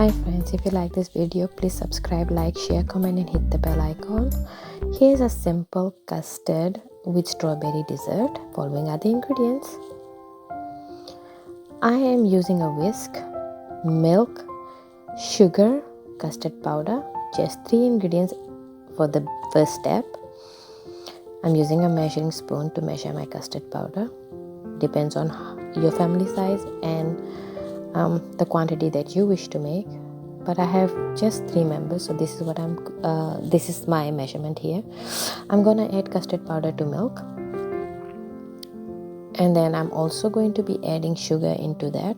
Hi friends, if you like this video, please subscribe, like, share, comment and hit the bell icon. Here's a simple custard with strawberry dessert. Following are the ingredients. I am using a whisk, milk, sugar, custard powder. Just 3 ingredients for the first step. I'm using a measuring spoon to measure my custard powder. Depends on your family size and the quantity that you wish to make. But I have just 3 members, so this is this is my measurement here. I'm gonna add custard powder to milk, and then I'm also going to be adding sugar into that,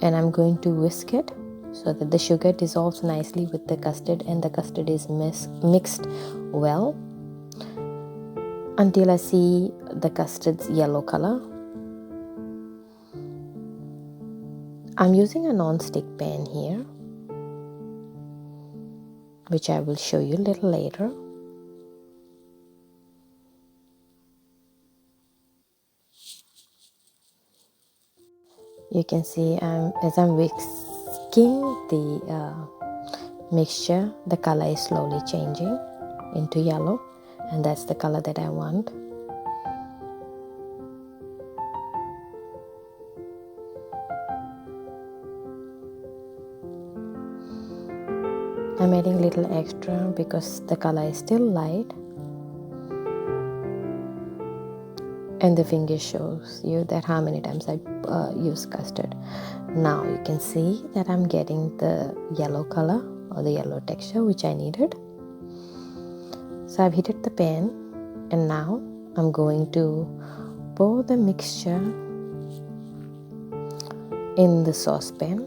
and I'm going to whisk it so that the sugar dissolves nicely with the custard and the custard is mixed well until I see the custard's yellow color. I'm using a non-stick pan here, which I will show you a little later. You can see as I'm whisking the mixture, the color is slowly changing into yellow, and that's the color that I want. I'm adding a little extra because the color is still light, and the finger shows you that how many times I use custard. Now you can see that I'm getting the yellow color or the yellow texture which I needed. So I've heated the pan, and now I'm going to pour the mixture in the saucepan.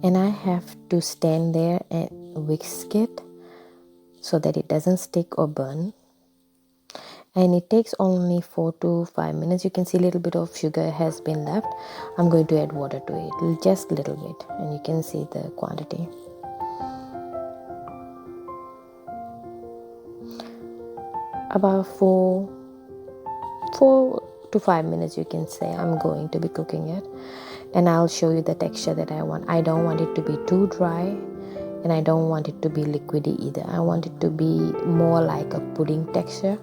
And I have to stand there and whisk it so that it doesn't stick or burn. And it takes only 4 to 5 minutes. You can see a little bit of sugar has been left. I'm going to add water to it, just a little bit, and you can see the quantity. About 4 to 5 minutes, you can say, I'm going to be cooking it, and I'll show you the texture that I want. I don't want it to be too dry, and I don't want it to be liquidy either. I want it to be more like a pudding texture.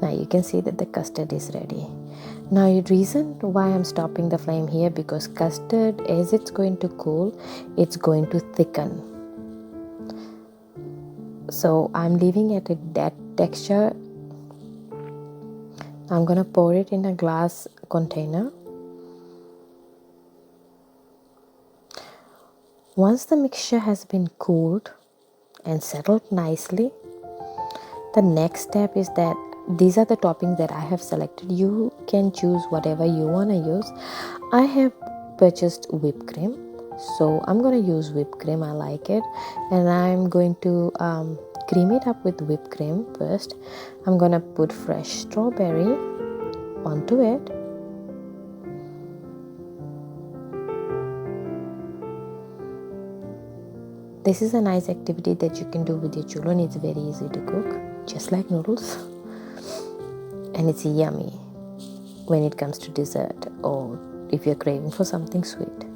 Now you can see that the custard is ready. Now the reason why I'm stopping the flame here, because custard, as it's going to cool, it's going to thicken. So I'm leaving it at that texture. I'm gonna pour it in a glass container. Once the mixture has been cooled and settled nicely, the next step is that these are the toppings that I have selected. You can choose whatever you want to use. I have purchased whipped cream, so I'm going to use whipped cream. I like it, and I'm going to cream it up with whipped cream first. I'm going to put fresh strawberry onto it. This is a nice activity that you can do with your children. It's very easy to cook, just like noodles. And it's yummy when it comes to dessert, or if you're craving for something sweet.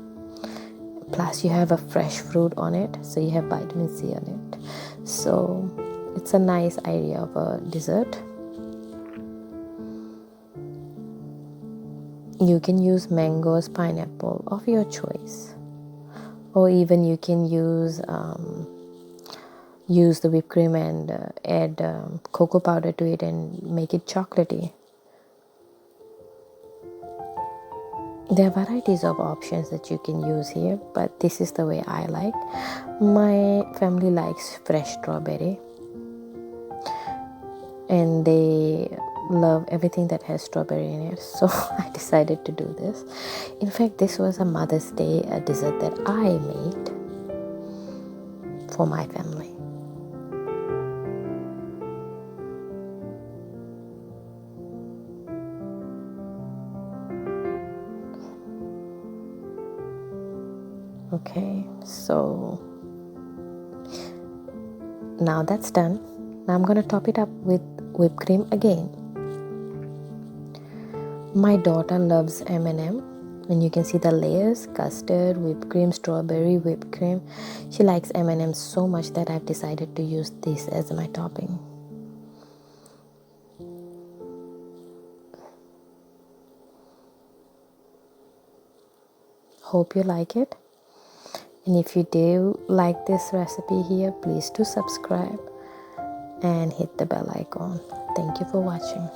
Plus you have a fresh fruit on it, so you have vitamin C on it. So it's a nice idea of a dessert. You can use mangoes, pineapple of your choice, or even you can use the whipped cream and add cocoa powder to it and make it chocolatey. There are varieties of options that you can use here, but this is the way I like. My family likes fresh strawberry, and they love everything that has strawberry in it, so I decided to do this. In fact, this was a Mother's Day dessert that I made for my family. Okay, so now that's done. Now I'm gonna top it up with whipped cream again. My daughter loves M&M, and you can see the layers: custard, whipped cream, strawberry, whipped cream. She likes M&M so much that I've decided to use this as my topping. Hope you like it, and if you do like this recipe here, please do subscribe and hit the bell icon. Thank you for watching.